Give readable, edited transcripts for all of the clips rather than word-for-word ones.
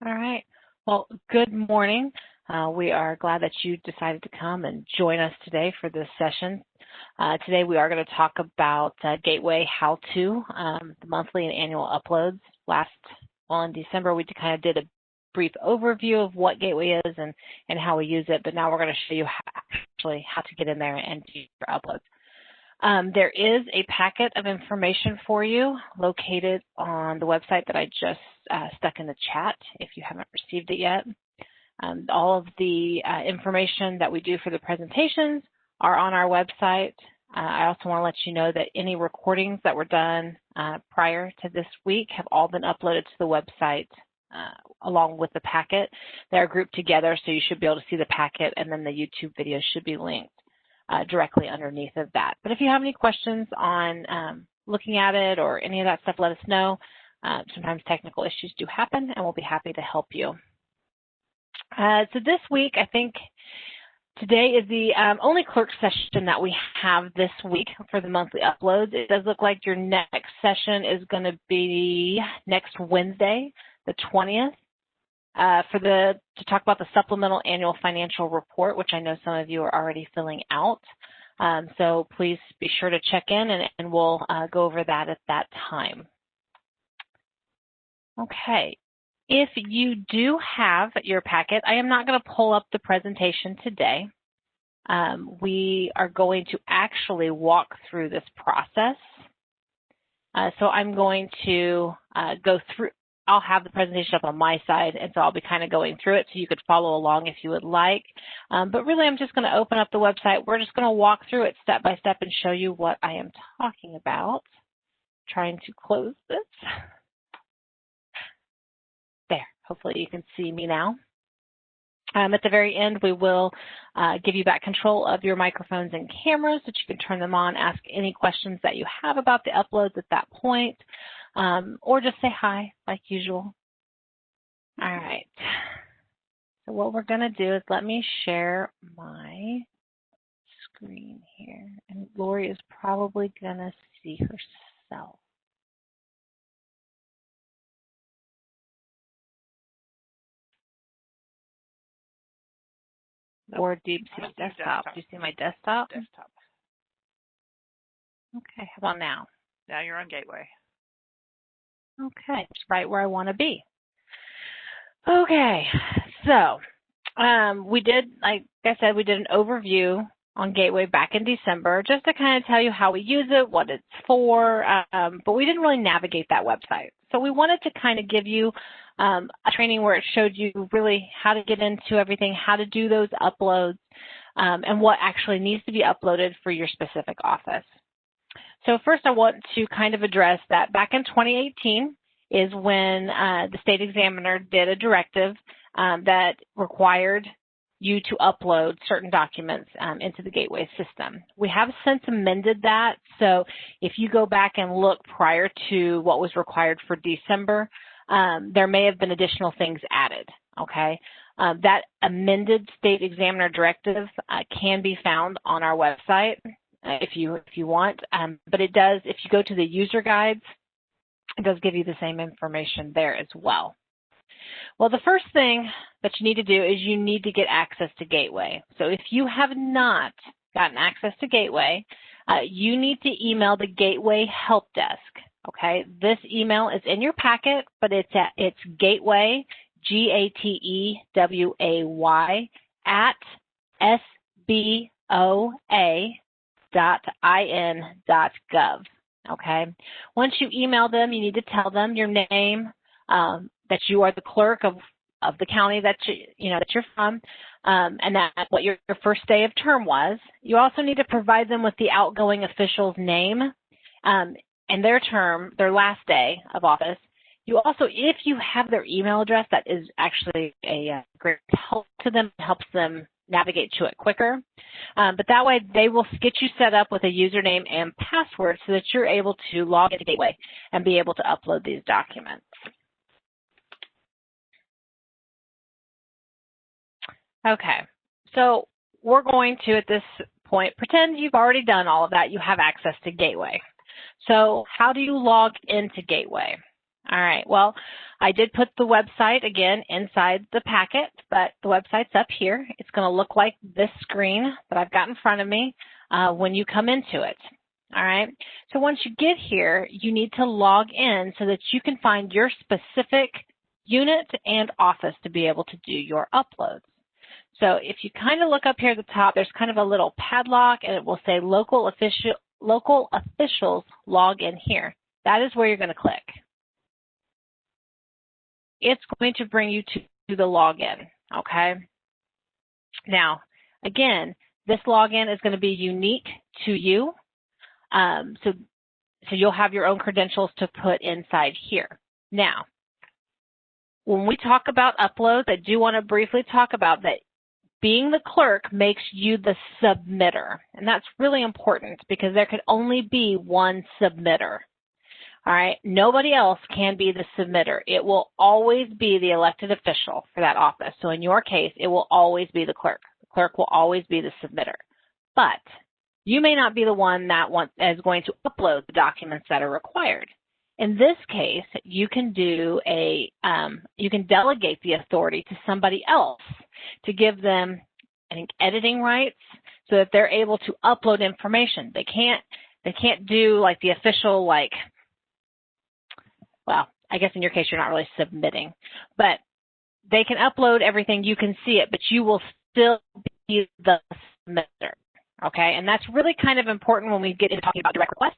All right. Well, good morning. We are glad that you decided to come and join us today for this session. Today we are going to talk about Gateway How-To, the monthly and annual uploads. In December, we kind of did a brief overview of what Gateway is and how we use it, but now we're going to show you how to get in there and do your uploads. There is a packet of information for you located on the website that I just stuck in the chat if you haven't received it yet. All of the information that we do for the presentations are on our website. I also want to let you know that any recordings that were done prior to this week have all been uploaded to the website along with the packet. They're grouped together, so you should be able to see the packet, and then the YouTube video should be linked directly underneath of that. But if you have any questions on looking at it or any of that stuff, let us know. Sometimes technical issues do happen, and we'll be happy to help you. So this week, I think today is the only clerk session that we have this week for the monthly uploads. It does look like your next session is going to be next Wednesday, the 20th. To talk about the supplemental annual financial report, which I know some of you are already filling out. So please be sure to check in and we'll go over that at that time. Okay. If you do have your packet, I am not going to pull up the presentation today. We are going to actually walk through this process. So I'm going to go through. I'll have the presentation up on my side, and so I'll be kind of going through it so you could follow along if you would like. But really, I'm just going to open up the website. We're just going to walk through it step by step and show you what I am talking about. Trying to close this. There, hopefully you can see me now. At the very end, we will give you back control of your microphones and cameras so that you can turn them on, ask any questions that you have about the uploads at that point. Or just say hi, like usual. All right. So what we're going to do is let me share my screen here. And Lori is probably going to see herself. Or do you see my desktop? Do you see my desktop? Desktop. Okay, how about now? Now you're on Gateway. Okay, it's right where I want to be. Okay, so we did, like I said, we did an overview on Gateway back in December just to kind of tell you how we use it, what it's for, but we didn't really navigate that website. So we wanted to kind of give you a training where it showed you really how to get into everything, how to do those uploads, and what actually needs to be uploaded for your specific office. So first I want to kind of address that back in 2018 is when the state examiner did a directive that required you to upload certain documents into the Gateway system. We have since amended that, so if you go back and look prior to what was required for December, there may have been additional things added, okay? That amended state examiner directive can be found on our website if you want, but it does, if you go to the user guides, it does give you the same information there as well. Well, the first thing that you need to do is you need to get access to Gateway. So if you have not gotten access to Gateway, you need to email the Gateway Help Desk. Okay, this email is in your packet, but it's Gateway, Gateway at sboa.in.gov. Okay, once you email them, you need to tell them your name, that you are the clerk of the county that that you're from, and that what your first day of term was. You also need to provide them with the outgoing official's name and their term, their last day of office. You also, if you have their email address, that is actually a great help to them. It helps them navigate to it quicker. But that way they will get you set up with a username and password so that you're able to log into Gateway and be able to upload these documents. Okay, so we're going to, at this point, pretend you've already done all of that. You have access to Gateway. So how do you log into Gateway? All right, well, I did put the website, again, inside the packet, but the website's up here. It's going to look like this screen that I've got in front of me when you come into it. All right, so once you get here, you need to log in so that you can find your specific unit and office to be able to do your uploads. So if you kind of look up here at the top, there's kind of a little padlock, and it will say local officials log in here. That is where you're going to click. It's going to bring you to the login, okay? Now, again, this login is going to be unique to you. So you'll have your own credentials to put inside here. Now, when we talk about uploads, I do want to briefly talk about that being the clerk makes you the submitter. And that's really important because there can only be one submitter. All right, nobody else can be the submitter. It will always be the elected official for that office. So in your case, it will always be the clerk. The clerk will always be the submitter. But you may not be the one that is going to upload the documents that are required. In this case, you can do you can delegate the authority to somebody else to give them, I think, editing rights so that they're able to upload information. They can't do like the official, like, well, I guess in your case you're not really submitting, but they can upload everything, you can see it, but you will still be the submitter, okay? And that's really kind of important when we get into talking about direct requests.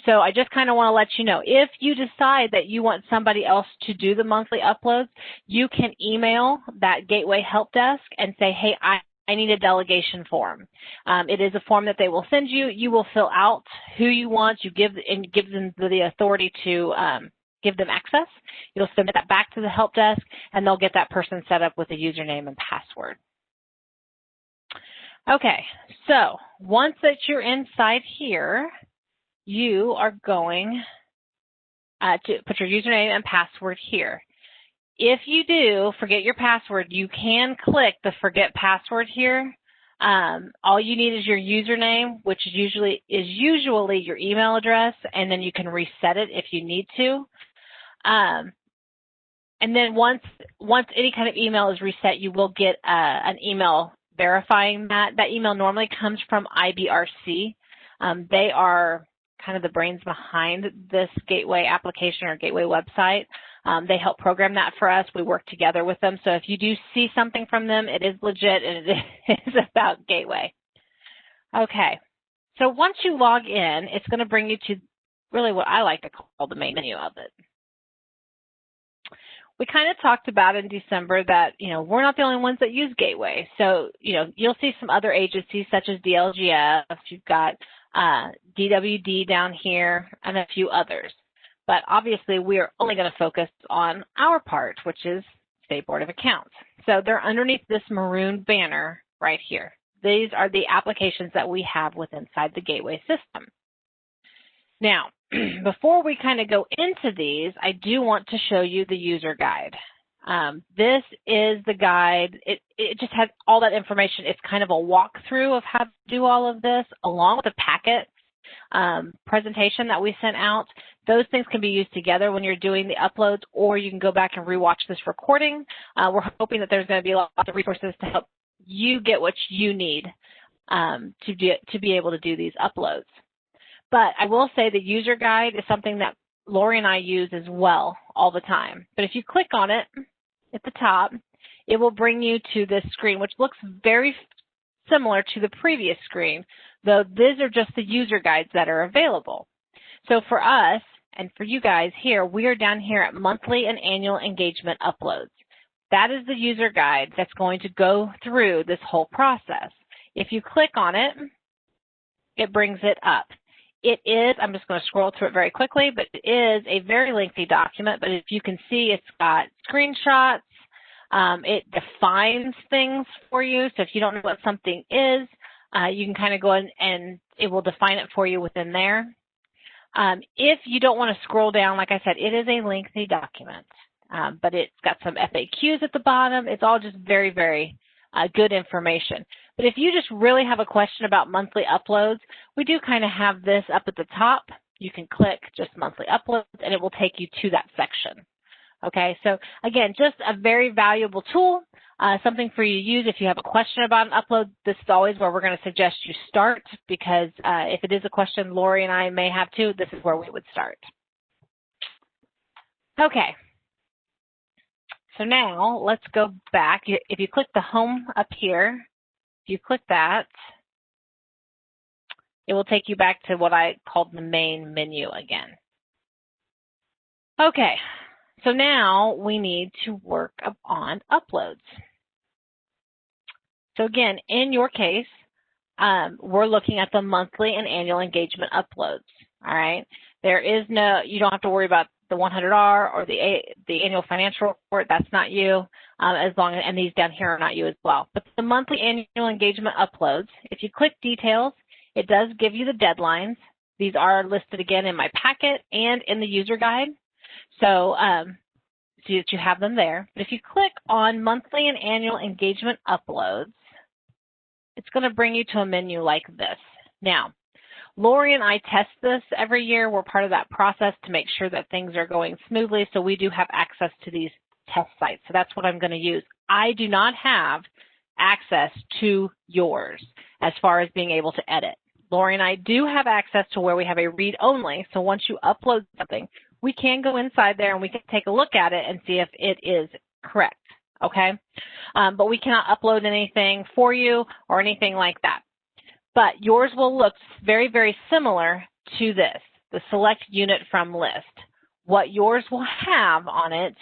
So I just kind of want to let you know, if you decide that you want somebody else to do the monthly uploads, you can email that Gateway Help Desk and say, hey, I need a delegation form. It is a form that they will send you. You will fill out who you want. You give them the authority to give them access. You'll submit that back to the help desk, and they'll get that person set up with a username and password. Okay, so once that you're inside here, you are going to put your username and password here. If you do forget your password, you can click the forget password here. All you need is your username, which is usually your email address, and then you can reset it if you need to. And then once any kind of email is reset, you will get an email verifying that. That email normally comes from IBRC. They are kind of the brains behind this Gateway application or Gateway website. They help program that for us. We work together with them. So if you do see something from them, it is legit and it is about Gateway. Okay, so once you log in, it's going to bring you to really what I like to call the main menu of it. We kind of talked about in December that, we're not the only ones that use Gateway. So, you'll see some other agencies such as DLGF, you've got DWD down here, and a few others. But obviously, we are only going to focus on our part, which is State Board of Accounts. So they're underneath this maroon banner right here. These are the applications that we have inside the Gateway system. Now, before we kind of go into these, I do want to show you the user guide. This is the guide. It just has all that information. It's kind of a walkthrough of how to do all of this, along with a packet presentation that we sent out. Those things can be used together when you're doing the uploads, or you can go back and rewatch this recording. We're hoping that there's going to be lots of resources to help you get what you need to be able to do these uploads. But I will say the user guide is something that Lori and I use as well all the time. But if you click on it at the top, it will bring you to this screen, which looks very similar to the previous screen, though these are just the user guides that are available. So for us and for you guys here, we are down here at monthly and annual engagement uploads. That is the user guide that's going to go through this whole process. If you click on it, it brings it up. It is, I'm just going to scroll through it very quickly, but it is a very lengthy document. But if you can see, it's got screenshots. It defines things for you. So if you don't know what something is, you can kind of go in and it will define it for you within there. If you don't want to scroll down, like I said, it is a lengthy document, but it's got some FAQs at the bottom. It's all just very, very good information. But if you just really have a question about monthly uploads, we do kind of have this up at the top. you can click just monthly uploads, and it will take you to that section. Okay, so again, just a very valuable tool, something for you to use if you have a question about an upload. This is always where we're going to suggest you start, because if it is a question Lori and I may have too, this is where we would start. Okay, so now let's go back. If you click the home up here, if you click that, it will take you back to what I called the main menu again. Okay. So now we need to work on uploads. So again, in your case, we're looking at the monthly and annual engagement uploads. All right. There is no, you don't have to worry about the 100R or the annual financial report. That's not you, as long as, and these down here are not you as well. But the monthly annual engagement uploads, if you click details, it does give you the deadlines. These are listed again in my packet and in the user guide. So, so that you have them there. But if you click on monthly and annual engagement uploads, it's going to bring you to a menu like this. Now, Lori and I test this every year. We're part of that process to make sure that things are going smoothly. So we do have access to these test sites. So that's what I'm going to use. I do not have access to yours as far as being able to edit. Lori and I do have access to where we have a read only. So once you upload something, we can go inside there and we can take a look at it and see if it is correct, okay? But we cannot upload anything for you or anything like that. But yours will look very, very similar to this, the select unit from list. What yours will have on it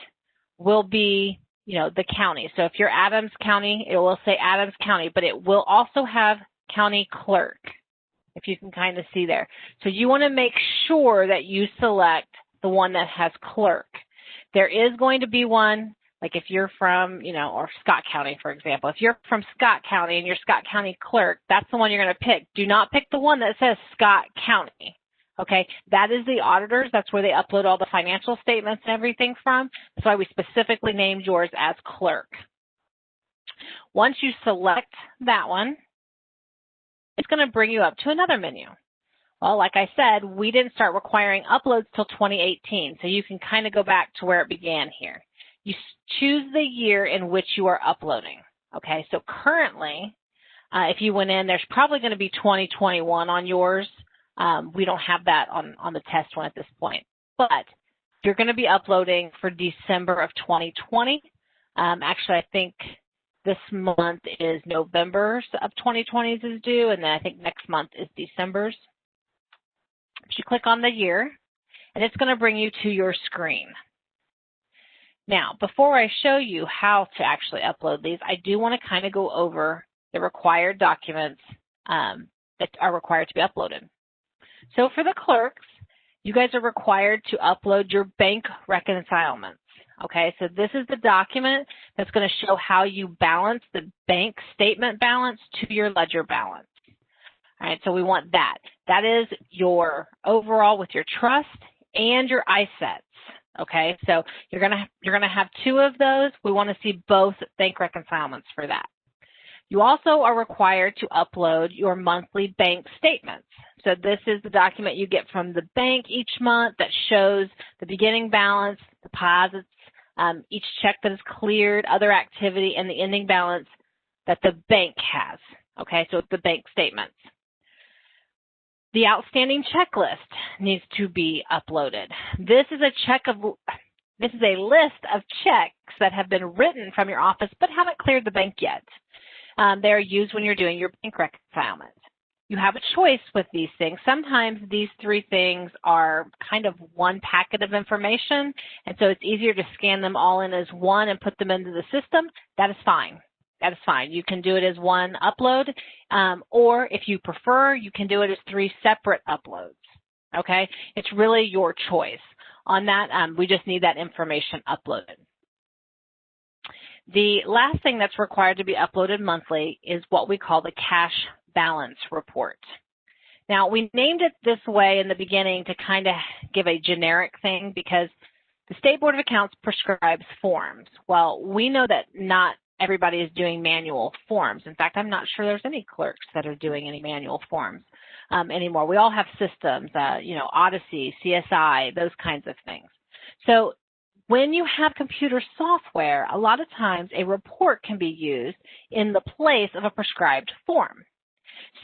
will be, you know, the county. So if you're Adams County, it will say Adams County, but it will also have county clerk, if you can kind of see there. So you want to make sure that you select the one that has clerk. There is going to be one, like if you're from, you know, or Scott County, for example. If you're from Scott County and you're Scott County clerk, that's the one you're going to pick. Do not pick the one that says Scott County, okay? That is the auditors. That's where they upload all the financial statements and everything from. That's why we specifically named yours as clerk. Once you select that one, it's going to bring you up to another menu. Well, like I said, we didn't start requiring uploads till 2018, so you can kind of go back to where it began here. You choose the year in which you are uploading, okay? So currently, if you went in, there's probably going to be 2021 on yours. We don't have that on the test one at this point, but you're going to be uploading for December of 2020. Actually, I think this month is November's of 2020's is due, and then I think next month is December's. You click on the year, and it's going to bring you to your screen. Now, before I show you how to actually upload these, I do want to kind of go over the required documents that are required to be uploaded. So for the clerks, you guys are required to upload your bank reconciliations. Okay, so this is the document that's going to show how you balance the bank statement balance to your ledger balance. All right, so we want that. That is your overall with your trust and your ISETs. Okay, so you're gonna have two of those. We want to see both bank reconciliations for that. You also are required to upload your monthly bank statements. So this is the document you get from the bank each month that shows the beginning balance, deposits, each check that is cleared, other activity, and the ending balance that the bank has. Okay, so it's the bank statements. The outstanding checklist needs to be uploaded. This is a list of checks that have been written from your office but haven't cleared the bank yet. They are used when you're doing your bank reconciliation. You have a choice with these things. Sometimes these three things are kind of one packet of information, and so it's easier to scan them all in as one and put them into the system. That is fine. That is fine. You can do it as one upload, or if you prefer, you can do it as three separate uploads, okay? It's really your choice. On that, we just need that information uploaded. The last thing that's required to be uploaded monthly is what we call the cash balance report. Now, we named it this way in the beginning to kind of give a generic thing because the State Board of Accounts prescribes forms. Well, we know that not everybody is doing manual forms. In fact, I'm not sure there's any clerks that are doing any manual forms. anymore. We all have systems, Odyssey, CSI, those kinds of things. So when you have computer software, a lot of times a report can be used in the place of a prescribed form.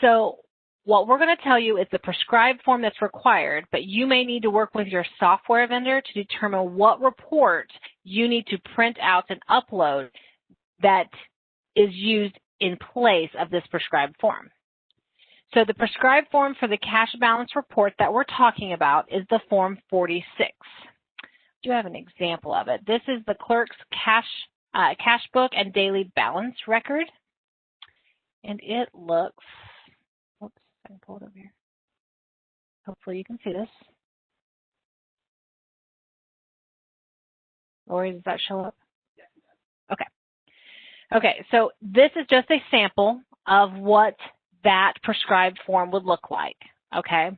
So what we're going to tell you is the prescribed form that's required, but you may need to work with your software vendor to determine what report you need to print out and upload that is used in place of this prescribed form. So the prescribed form for the cash balance report that we're talking about is the Form 46. I do have an example of it. This is the clerk's cash book and daily balance record. And it looks, oops, I can pull it over here. Hopefully you can see this. Lori, does that show up? Okay. Okay, so this is just a sample of what that prescribed form would look like, okay?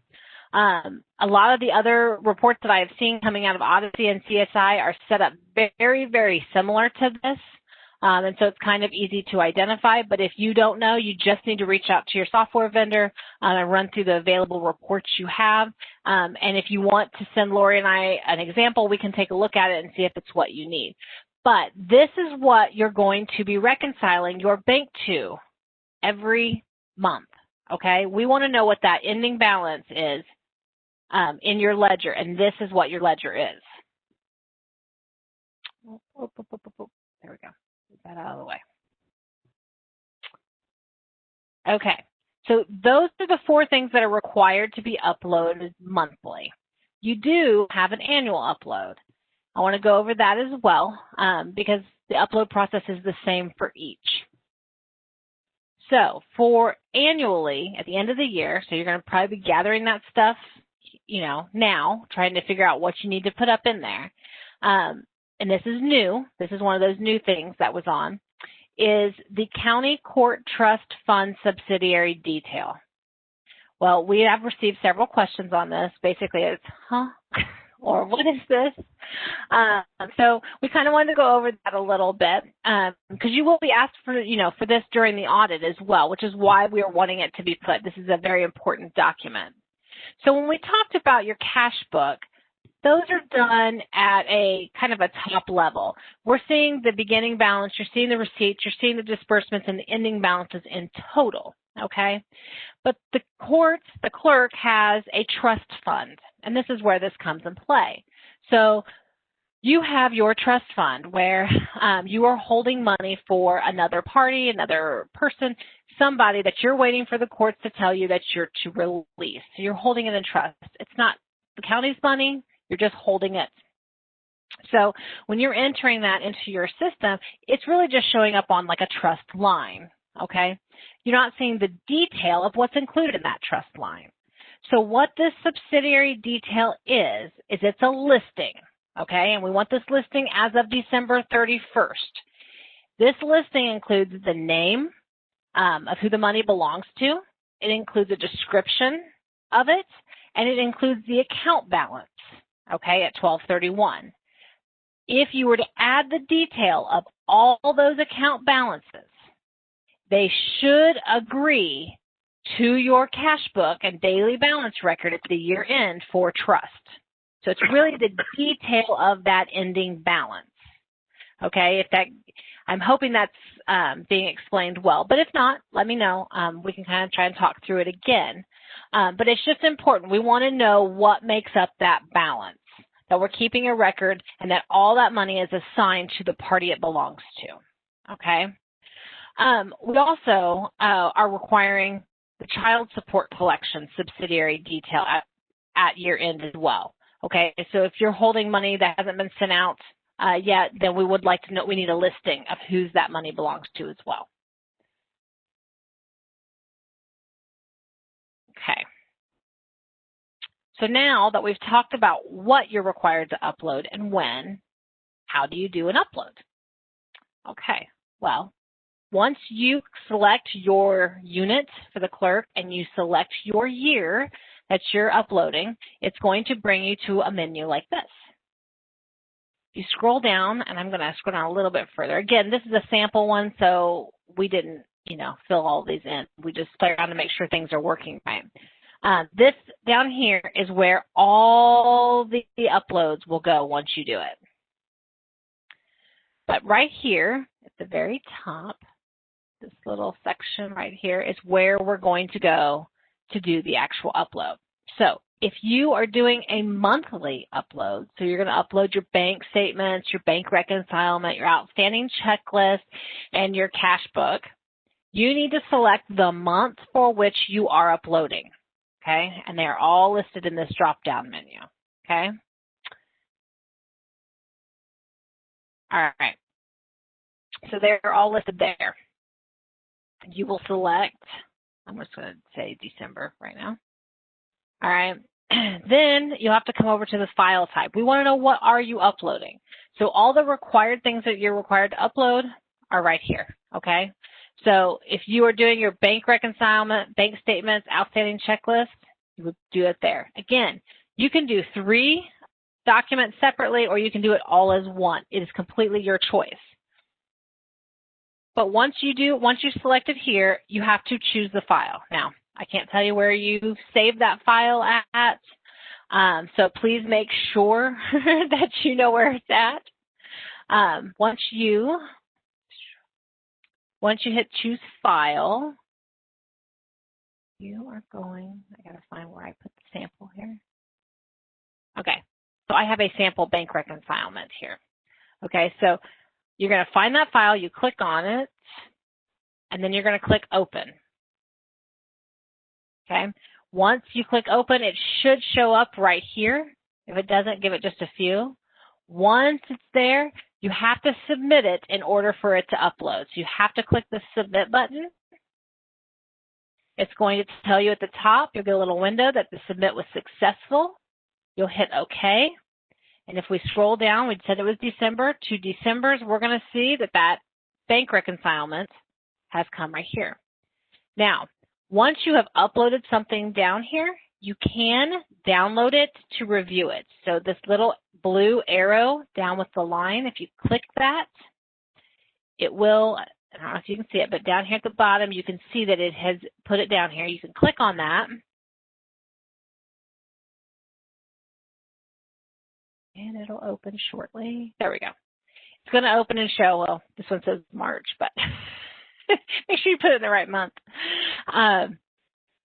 A lot of the other reports that I have seen coming out of Odyssey and CSI are set up very, very similar to this, and so it's kind of easy to identify, but if you don't know, you just need to reach out to your software vendor and run through the available reports you have, and if you want to send Lori and I an example, we can take a look at it and see if it's what you need. But this is what you're going to be reconciling your bank to every month, okay? We want to know what that ending balance is in your ledger, and this is what your ledger is. There we go. Get that out of the way. Okay, so those are the 4 things that are required to be uploaded monthly. You do have an annual upload. I want to go over that as well because the upload process is the same for each. So for annually, at the end of the year, so you're going to probably be gathering that stuff, now, trying to figure out what you need to put up in there. And this is new. This is one of those new things that was on, is the County Court Trust Fund Subsidiary Detail. Well, we have received several questions on this. Basically, it's, huh? Or what is this? So we kind of wanted to go over that a little bit because you will be asked for this during the audit as well, which is why we are wanting it to be put. This is a very important document. So when we talked about your cash book, those are done at a kind of a top level. We're seeing the beginning balance, you're seeing the receipts, you're seeing the disbursements and the ending balances in total, okay? But the clerk has a trust fund, and this is where this comes in play. So you have your trust fund where you are holding money for another party, another person, somebody that you're waiting for the courts to tell you that you're to release. So you're holding it in trust. It's not the county's money, you're just holding it. So when you're entering that into your system, it's really just showing up on like a trust line, okay? You're not seeing the detail of what's included in that trust line. So what this subsidiary detail is it's a listing, okay? And we want this listing as of December 31st. This listing includes the name of who the money belongs to. It includes a description of it, and it includes the account balance, okay, at 12/31. If you were to add the detail of all those account balances, they should agree to your cash book and daily balance record at the year end for trust. So it's really the detail of that ending balance. Okay, I'm hoping that's being explained well, but if not, let me know. We can kind of try and talk through it again. But it's just important. We want to know what makes up that balance, that we're keeping a record, and that all that money is assigned to the party it belongs to. Okay. We also are requiring the child support collection subsidiary detail at year end as well. Okay, so if you're holding money that hasn't been sent out yet, then we would like to know, we need a listing of whose that money belongs to as well. Okay. So now that we've talked about what you're required to upload and when, how do you do an upload? Okay, well, once you select your unit for the clerk and you select your year that you're uploading, it's going to bring you to a menu like this. You scroll down, and I'm going to scroll down a little bit further. Again, this is a sample one, so we didn't, fill all these in. We just play around to make sure things are working right. This down here is where all the uploads will go once you do it. But right here at the very top, this little section right here is where we're going to go to do the actual upload. So if you are doing a monthly upload, so you're going to upload your bank statements, your bank reconcilement, your outstanding checklist, and your cash book, you need to select the month for which you are uploading, okay? And they're all listed in this drop-down menu, okay? All right. So they're all listed there. You will select, I'm just going to say December right now. All right. Then you'll have to come over to the file type. We want to know, what are you uploading? So all the required things that you're required to upload are right here, okay? So if you are doing your bank reconcilement, bank statements, outstanding checklist, you would do it there. Again, you can do 3 documents separately, or you can do it all as one. It is completely your choice. But once you select it here, you have to choose the file. Now, I can't tell you where you save that file at, so please make sure that you know where it's at. Once you hit choose file, you are going, I gotta find where I put the sample here. Okay, so I have a sample bank reconcilement here. Okay, so you're gonna find that file, you click on it, and then you're gonna click open. Okay, once you click open, it should show up right here. If it doesn't, give it just a few. Once it's there, you have to submit it in order for it to upload. So you have to click the submit button. It's going to tell you at the top, you'll get a little window that the submit was successful. You'll hit OK. And if we scroll down, we said it was December. 2 Decembers, we're going to see that that bank reconcilement has come right here. Now, once you have uploaded something down here, you can download it to review it. So this little blue arrow down with the line, if you click that, it will, I don't know if you can see it, but down here at the bottom, you can see that it has put it down here. You can click on that. And it'll open shortly. There we go. It's going to open and show, well, this one says March, but make sure you put it in the right month.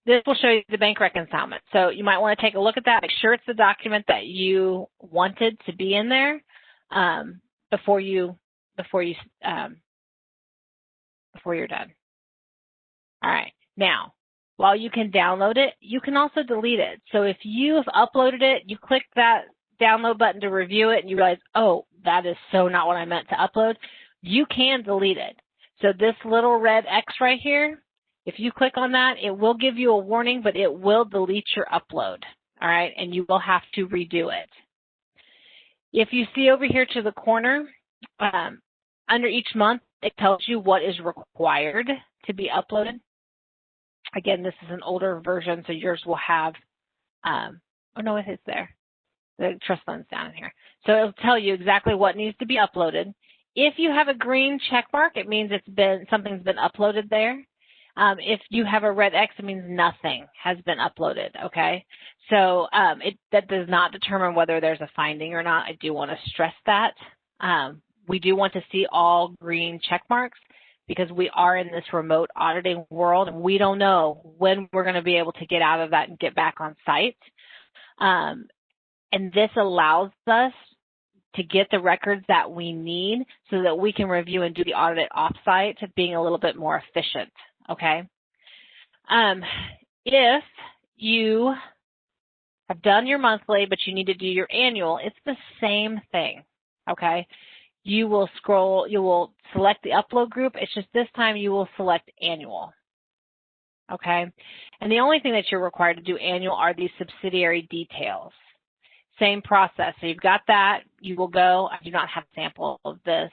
This will show you the bank reconcilement. So you might want to take a look at that. Make sure it's the document that you wanted to be in there before you're done. All right. Now, while you can download it, you can also delete it. So if you have uploaded it, you click that download button to review it, and you realize, oh, that is so not what I meant to upload, you can delete it. So this little red X right here, if you click on that, it will give you a warning, but it will delete your upload, all right? And you will have to redo it. If you see over here to the corner, under each month, it tells you what is required to be uploaded. Again, this is an older version, so yours will have, oh no, it is there. The trust fund's down in here. So it'll tell you exactly what needs to be uploaded. If you have a green check mark, it means something's been uploaded there. If you have a red X, it means nothing has been uploaded, okay? So that does not determine whether there's a finding or not. I do want to stress that. We do want to see all green check marks because we are in this remote auditing world, and we don't know when we're going to be able to get out of that and get back on site. And this allows us to get the records that we need so that we can review and do the audit offsite, being a little bit more efficient, okay? If you have done your monthly, but you need to do your annual, it's the same thing, okay? You will select the upload group. It's just this time you will select annual, okay? And the only thing that you're required to do annual are these subsidiary details. Same process. So you've got that. You will go, I do not have a sample of this,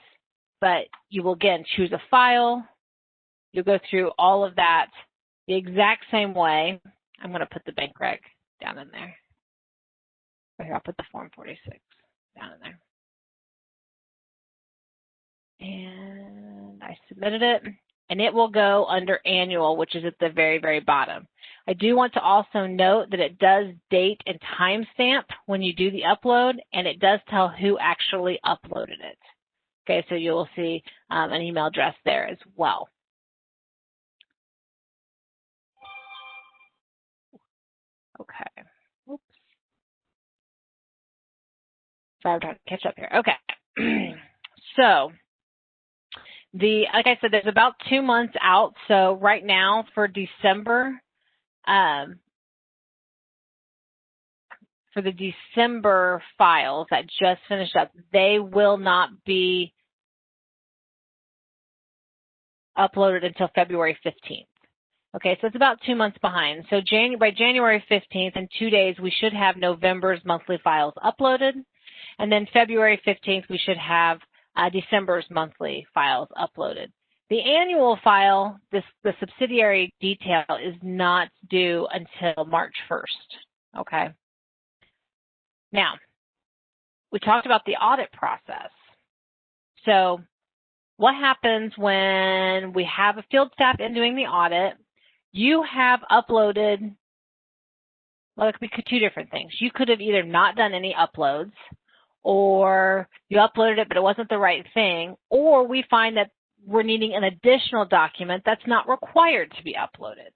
but you will, again, choose a file. You'll go through all of that the exact same way. I'm going to put the bank rec down in there. Here, I'll put the Form 46 down in there. And I submitted it. and it will go under annual, which is at the very, very bottom. I do want to also note that it does date and timestamp when you do the upload, and it does tell who actually uploaded it. Okay, so you'll see an email address there as well. Okay. Oops. Sorry, I'm trying to catch up here. Okay. So, like I said, there's about 2 months out. So right now for December, for the December files that just finished up, they will not be uploaded until February 15th. Okay, so it's about 2 months behind. So by January 15th, in 2 days, we should have November's monthly files uploaded. And then February 15th, we should have December's monthly files uploaded. The annual file, the subsidiary detail, is not due until March 1st. Okay. Now, we talked about the audit process. So what happens when we have a field staff in doing the audit? You have uploaded, well, it could be 2 different things. You could have either not done any uploads, or you uploaded it but it wasn't the right thing, or we find that we're needing an additional document that's not required to be uploaded.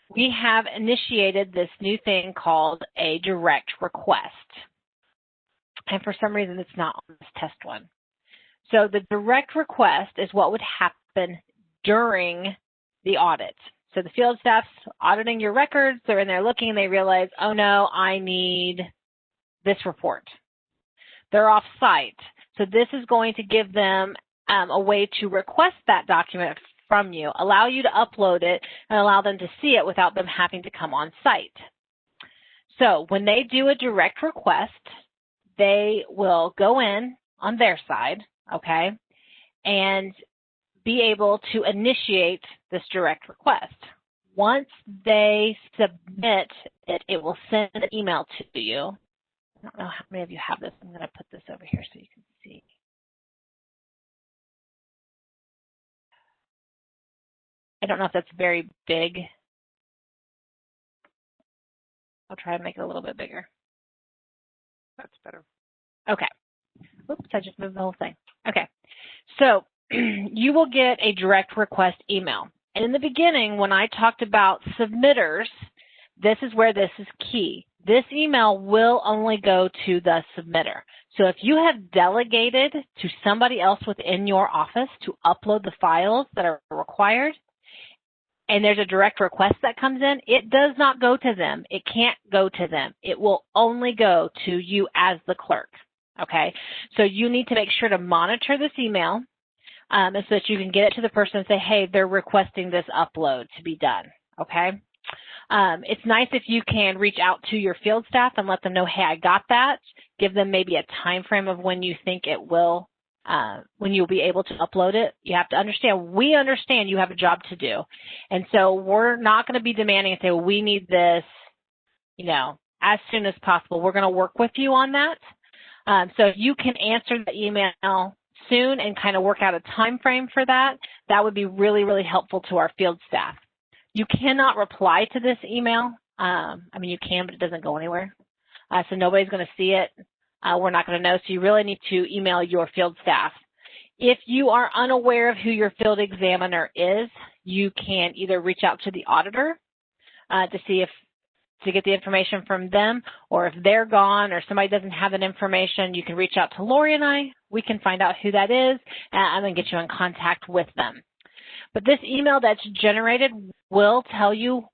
We have initiated this new thing called a direct request. And for some reason, it's not on this test one. So the direct request is what would happen during the audit. So the field staff's auditing your records, they're in there looking, and they realize, oh no, I need this report. They're off site. So this is going to give them a way to request that document from you, allow you to upload it, and allow them to see it without them having to come on site. So when they do a direct request, they will go in on their side, okay, and be able to initiate this direct request. Once they submit it, it will send an email to you. I don't know how many of you have this. I'm going to put this over here so you can see. I don't know if that's very big. I'll try and make it a little bit bigger. That's better. Okay. Oops, I just moved the whole thing. Okay. So you will get a direct request email. And in the beginning, when I talked about submitters, this is where this is key. This email will only go to the submitter. So if you have delegated to somebody else within your office to upload the files that are required, and there's a direct request that comes in, it does not go to them. It can't go to them. It will only go to you as the clerk, okay? So you need to make sure to monitor this email so that you can get it to the person and say, hey, they're requesting this upload to be done, okay? It's nice if you can reach out to your field staff and let them know, hey, I got that. Give them maybe a time frame of when you think it will, when you'll be able to upload it. You have to understand, we understand you have a job to do. And so we're not going to be demanding and say, well, we need this, you know, as soon as possible. We're going to work with you on that. So if you can answer the email soon and kind of work out a time frame for that, that would be really, really helpful to our field staff. You cannot reply to this email. I mean, you can, but it doesn't go anywhere. So nobody's going to see it. We're not going to know. So you really need to email your field staff. If you are unaware of who your field examiner is, you can either reach out to the auditor to get the information from them, or if they're gone or somebody doesn't have that information, you can reach out to Lori and I. We can find out who that is and then get you in contact with them. But this email that's generated will tell you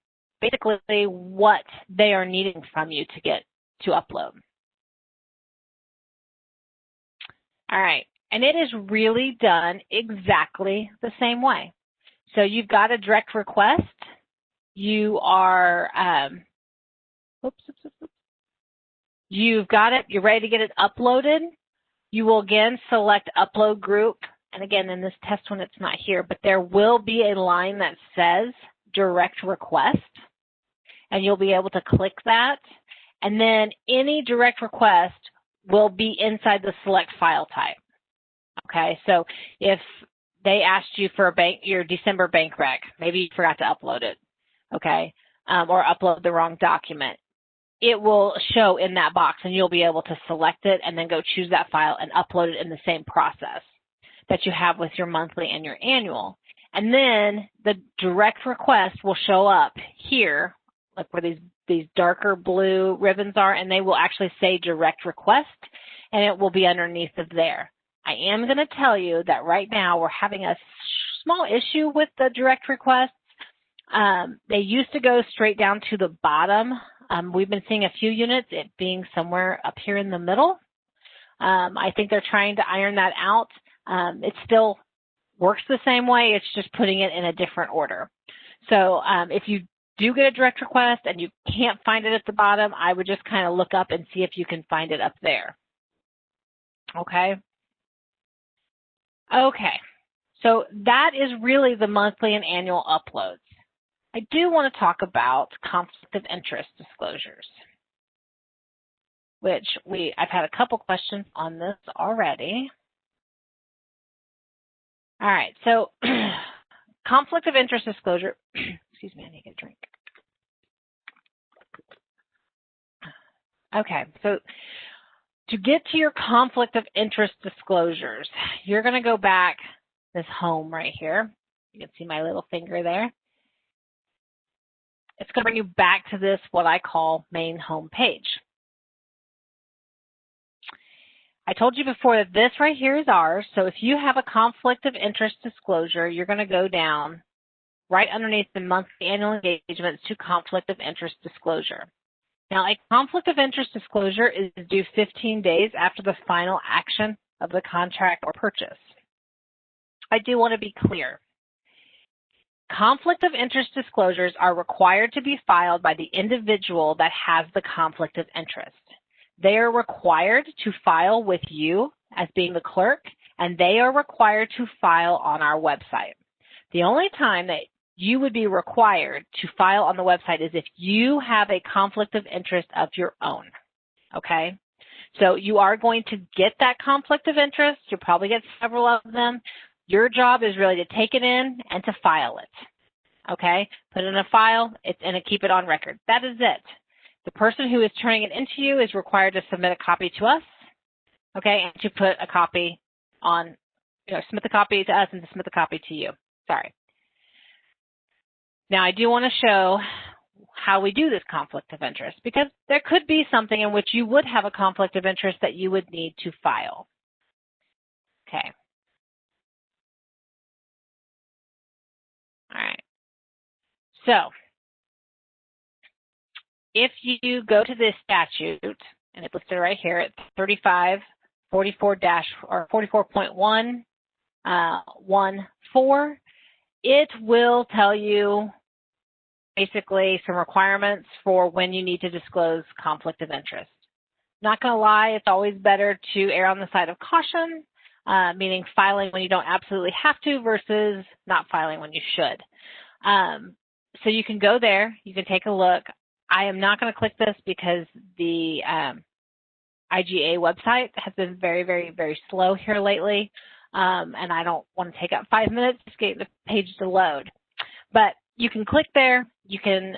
basically what they are needing from you to get to upload. All right, and it is really done exactly the same way. So you've got a direct request. You are, you've got it. You're ready to get it uploaded. You will again select upload group. And again, in this test one, it's not here, but there will be a line that says direct request, and you'll be able to click that. And then any direct request will be inside the select file type. Okay, so if they asked you for your December bank rec. Maybe you forgot to upload it, okay, or upload the wrong document. It will show in that box, and you'll be able to select it and then go choose that file and upload it in the same process that you have with your monthly and your annual. And then the direct request will show up here, like where these darker blue ribbons are, and they will actually say direct request, and it will be underneath of there. I am going to tell you that right now we're having a small issue with the direct requests. They used to go straight down to the bottom. We've been seeing a few units, it being somewhere up here in the middle. I think they're trying to iron that out. It still works the same way, it's just putting it in a different order. So if you do get a direct request and you can't find it at the bottom, I would just kind of look up and see if you can find it up there. Okay? Okay, so that is really the monthly and annual uploads. I do want to talk about conflict of interest disclosures, which I've had a couple questions on this already. All right, so conflict of interest disclosure, excuse me, I need to get a drink. Okay, so to get to your conflict of interest disclosures, you're going to go back this home right here. You can see my little finger there. It's going to bring you back to this, what I call main home page. I told you before that this right here is ours. So if you have a conflict of interest disclosure, you're going to go down right underneath the monthly annual engagements to conflict of interest disclosure. Now, a conflict of interest disclosure is due 15 days after the final action of the contract or purchase. I do want to be clear. Conflict of interest disclosures are required to be filed by the individual that has the conflict of interest. They are required to file with you as being the clerk, and they are required to file on our website. The only time that you would be required to file on the website is if you have a conflict of interest of your own, okay? So you are going to get that conflict of interest. You'll probably get several of them. Your job is really to take it in and to file it, okay? Put it in a file and keep it on record. That is it. The person who is turning it into you is required to submit a copy to us, okay, and to put a copy on, submit the copy to us and to submit the copy to you. Sorry. Now, I do want to show how we do this conflict of interest, because there could be something in which you would have a conflict of interest that you would need to file. Okay. All right. So, if you go to this statute, and it's listed right here at 44.114, it will tell you basically some requirements for when you need to disclose conflict of interest. Not going to lie, it's always better to err on the side of caution, meaning filing when you don't absolutely have to versus not filing when you should. So you can go there, you can take a look. I am not going to click this because the IGA website has been very, very, very slow here lately, and I don't want to take up 5 minutes to get the page to load. But you can click there. You can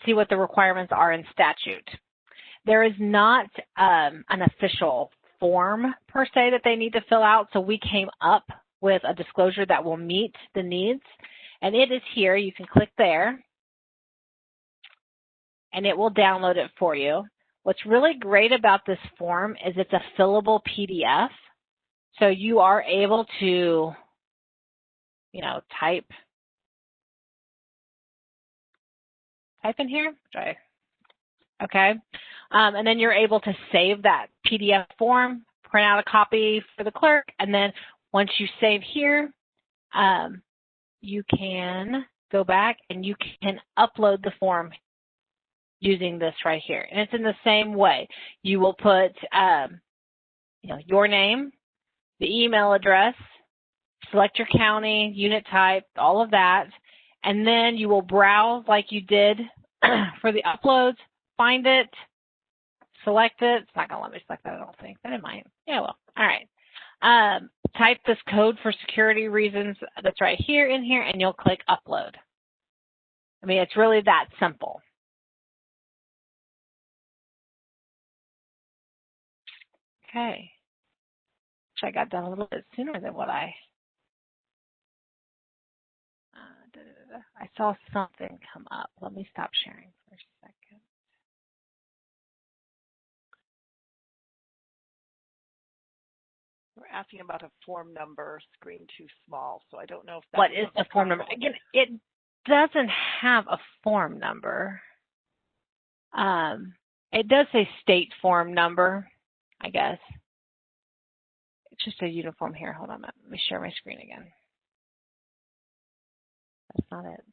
see what the requirements are in statute. There is not an official form per se that they need to fill out, so we came up with a disclosure that will meet the needs, and it is here. You can click there, and it will download it for you. What's really great about this form is it's a fillable PDF, so you are able to, type in here. Okay, and then you're able to save that PDF form, print out a copy for the clerk, and then once you save here, you can go back and you can upload the form using this right here. And it's in the same way. You will put your name, the email address, select your county, unit type, all of that, and then you will browse like you did for the uploads, find it, select it. It's not going to let me select that, I don't think, but it might. Yeah, well, all right. Type type this code for security reasons that's right here in here, and you'll click upload. I mean, it's really that simple. Okay. Wish I got done a little bit sooner than what I saw something come up. Let me stop sharing for a second. We're asking about a form number, screen too small, so I don't know if that's what is the form number. Again, it doesn't have a form number. It does say state form number, I guess. It's just a uniform here. Hold on a minute. Let me share my screen again. That's not it.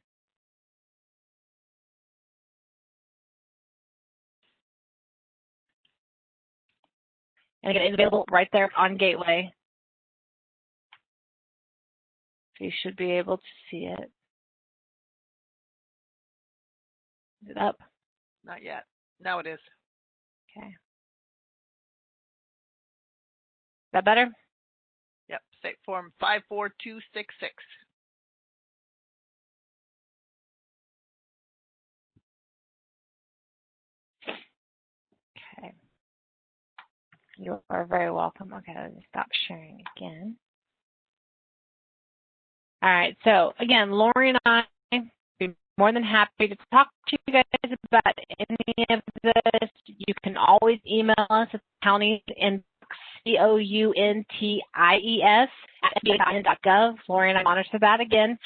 And again, it's available right there on Gateway. So you should be able to see it. Is it up? Not yet. Now it is. Okay. Is that better? Yep. State form 54266. Okay. You are very welcome. Okay, let me stop sharing again. All right, so again, Lori and I would be more than happy to talk to you guys about any of this. You can always email us at counties inbox, COUNTIES @sba.gov. Lori and I monitor that again.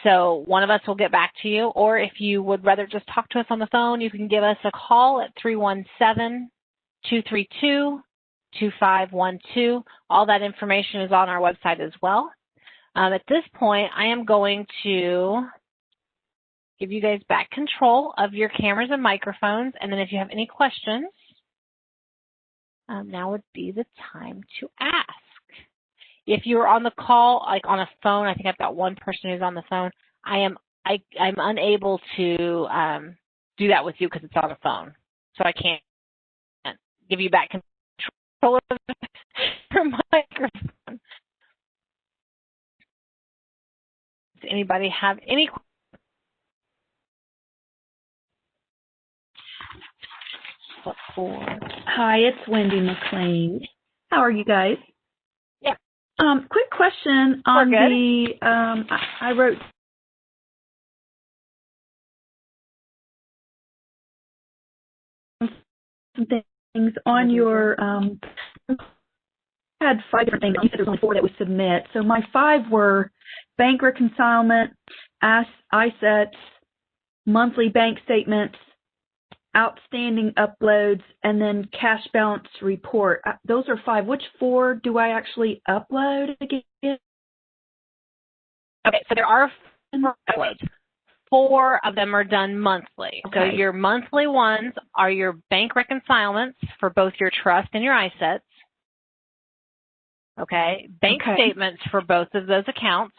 So one of us will get back to you, or if you would rather just talk to us on the phone, you can give us a call at 317-232-2512. All that information is on our website as well. At this point, I am going to give you guys back control of your cameras and microphones, and then if you have any questions, now would be the time to ask. If you're on the call, like on a phone, I think I've got one person who's on the phone. I'm unable to do that with you because it's on a phone, so I can't give you back control of your microphone. Does anybody have any questions? Hi, it's Wendy McLean. How are you guys? Yeah. Quick question on I wrote some things on your, I had 5 different things. You said there was only 4 that would submit. So my 5 were bank reconcilement, ISETs, monthly bank statements, outstanding uploads, and then cash balance report. Those are 5. Which 4 do I actually upload again? Okay, so there are 4 uploads. 4 of them are done monthly. Okay. So your monthly ones are your bank reconcilements for both your trust and your ISETs. Okay, bank statements for both of those accounts,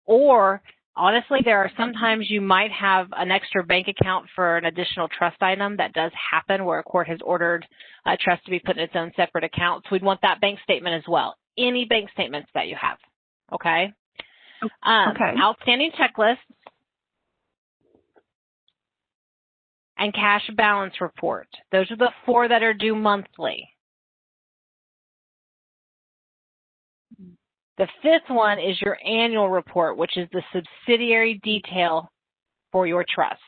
or honestly, there are sometimes you might have an extra bank account for an additional trust item. That does happen where a court has ordered a trust to be put in its own separate account. So we'd want that bank statement as well. Any bank statements that you have. Okay. Outstanding checklists and cash balance report. Those are the 4 that are due monthly. The 5th one is your annual report, which is the subsidiary detail for your trust.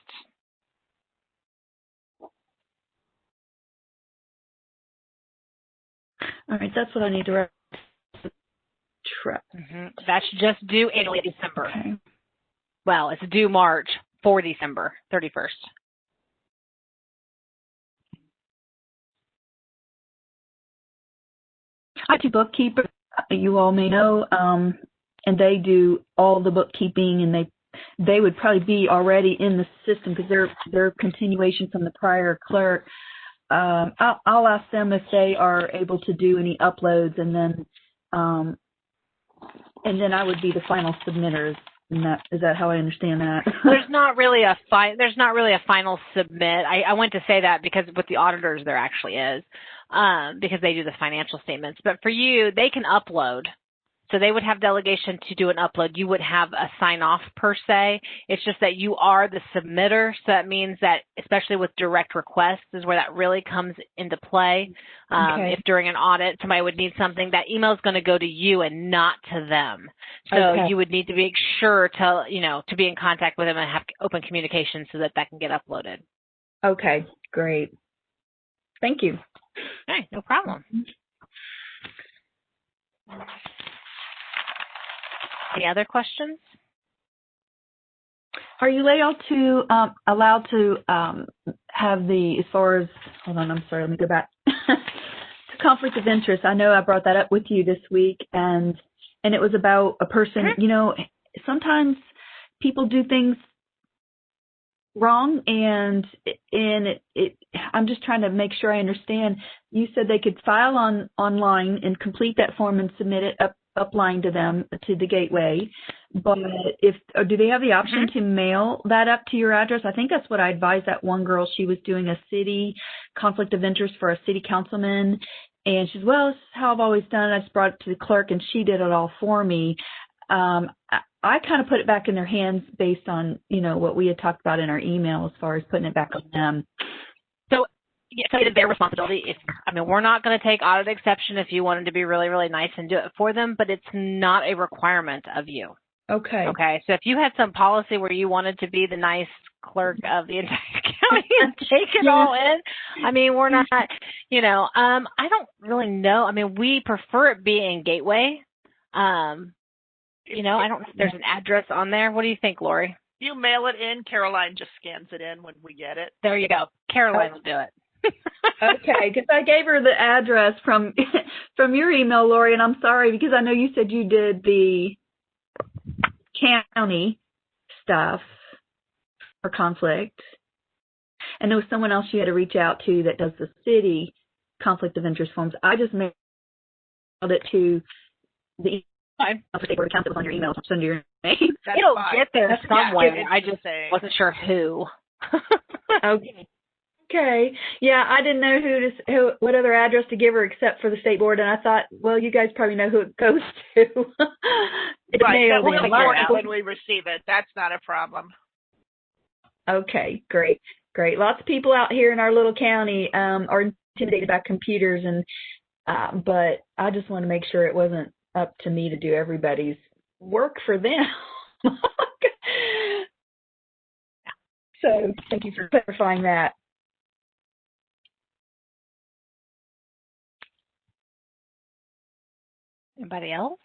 All right, that's what I need to write. Trust. That's just due annually December. Okay. Well, it's due March for December 31st. I have 2 bookkeepers, you all may know, and they do all the bookkeeping, and they would probably be already in the system because they're continuation from the prior clerk. I'll ask them if they are able to do any uploads, and then I would be the final submitters. Is that how I understand that? There's not really a final submit. I went to say that because with the auditors there actually is, because they do the financial statements. But for you, they can upload. So they would have delegation to do an upload. You would have a sign off per se. It's just that you are the submitter. So that means that, especially with direct requests, is where that really comes into play. Okay. If during an audit somebody would need something, that email is going to go to you and not to them. So Okay. you would need to make sure to, to be in contact with them and have open communication so that can get uploaded. Okay, great. Thank you. Okay, no problem. Any other questions? Are you allowed to have the, as far as, hold on, I'm sorry, let me go back. To conflict of interest, I know I brought that up with you this week, and it was about a person, sometimes people do things wrong, and I'm just trying to make sure I understand. You said they could file online and complete that form and submit it upline to them, to the gateway, but do they have the option to mail that up to your address? I think that's what I advised that one girl. She was doing a city conflict of interest for a city councilman, and she said, well, this is how I've always done it. I just brought it to the clerk and she did it all for me. I kind of put it back in their hands based on, what we had talked about in our email as far as putting it back on them. So it is their responsibility. We're not going to take audit exception if you wanted to be really, really nice and do it for them, but it's not a requirement of you. Okay. Okay. So if you had some policy where you wanted to be the nice clerk of the entire county and take it all in, we're not, I don't really know. We prefer it being Gateway. I don't know if there's an address on there. What do you think, Lori? You mail it in. Caroline just scans it in when we get it. There you go. Caroline will do it. Okay, because I gave her the address from your email, Lori, and I'm sorry because I know you said you did the county stuff for conflict, and there was someone else you had to reach out to that does the city conflict of interest forms. I just mailed it to the State Board of Accounts that was on your email. It's under your name. It'll get there somewhere. Yeah, I just wasn't sure who. Okay. Okay. Yeah, I didn't know what other address to give her except for the state board, and I thought, well, you guys probably know who it goes to. Right. That will report it when we receive it. That's not a problem. Okay. Great. Great. Lots of people out here in our little county are intimidated by computers, and but I just want to make sure it wasn't up to me to do everybody's work for them. So thank you for clarifying that. Anybody else?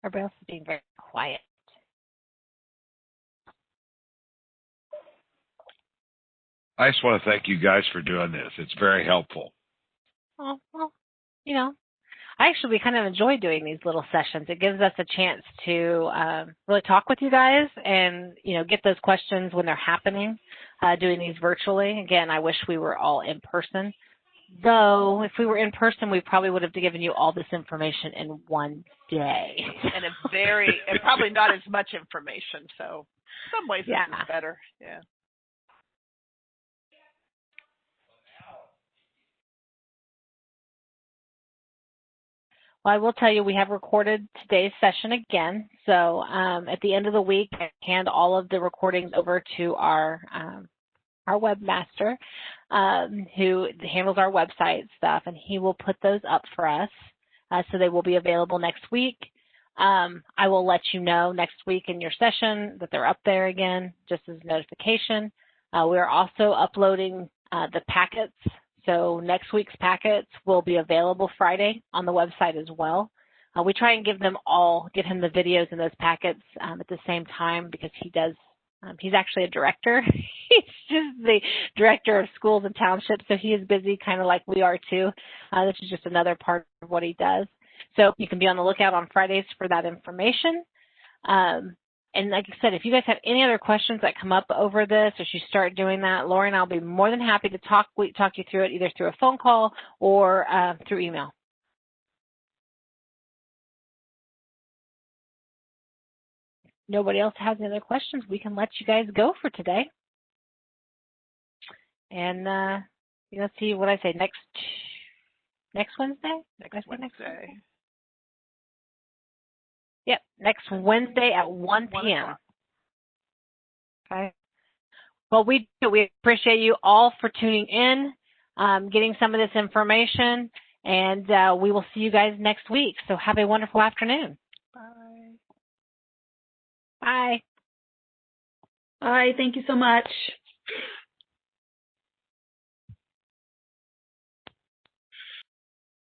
Everybody else is being very quiet. I just want to thank you guys for doing this. It's very helpful. Oh, well, we kind of enjoy doing these little sessions. It gives us a chance to really talk with you guys and, get those questions when they're happening, doing these virtually. Again, I wish we were all in person. Though, if we were in person, we probably would have given you all this information in one day. And probably not as much information. So, in some ways, this is better. Yeah. Well, I will tell you, we have recorded today's session again. So, at the end of the week, I hand all of the recordings over to our webmaster, who handles our website stuff, and he will put those up for us. So they will be available next week. I will let you know next week in your session that they're up there again, just as a notification. We're also uploading the packets. So next week's packets will be available Friday on the website as well. We try and give him the videos and those packets at the same time because he's actually a director. He's just the director of schools and townships, so he is busy kind of like we are too. This is just another part of what he does. So you can be on the lookout on Fridays for that information. And like I said, if you guys have any other questions that come up over this, as you start doing that, Lori and I will be more than happy to talk you through it, either through a phone call or through email. Nobody else has any other questions, we can let you guys go for today. And let's see what I say next Next Wednesday? Next Wednesday. Yep, next Wednesday at 1 p.m. Okay. Well, we appreciate you all for tuning in, getting some of this information, and we will see you guys next week. So have a wonderful afternoon. Bye. Bye. Bye. Thank you so much.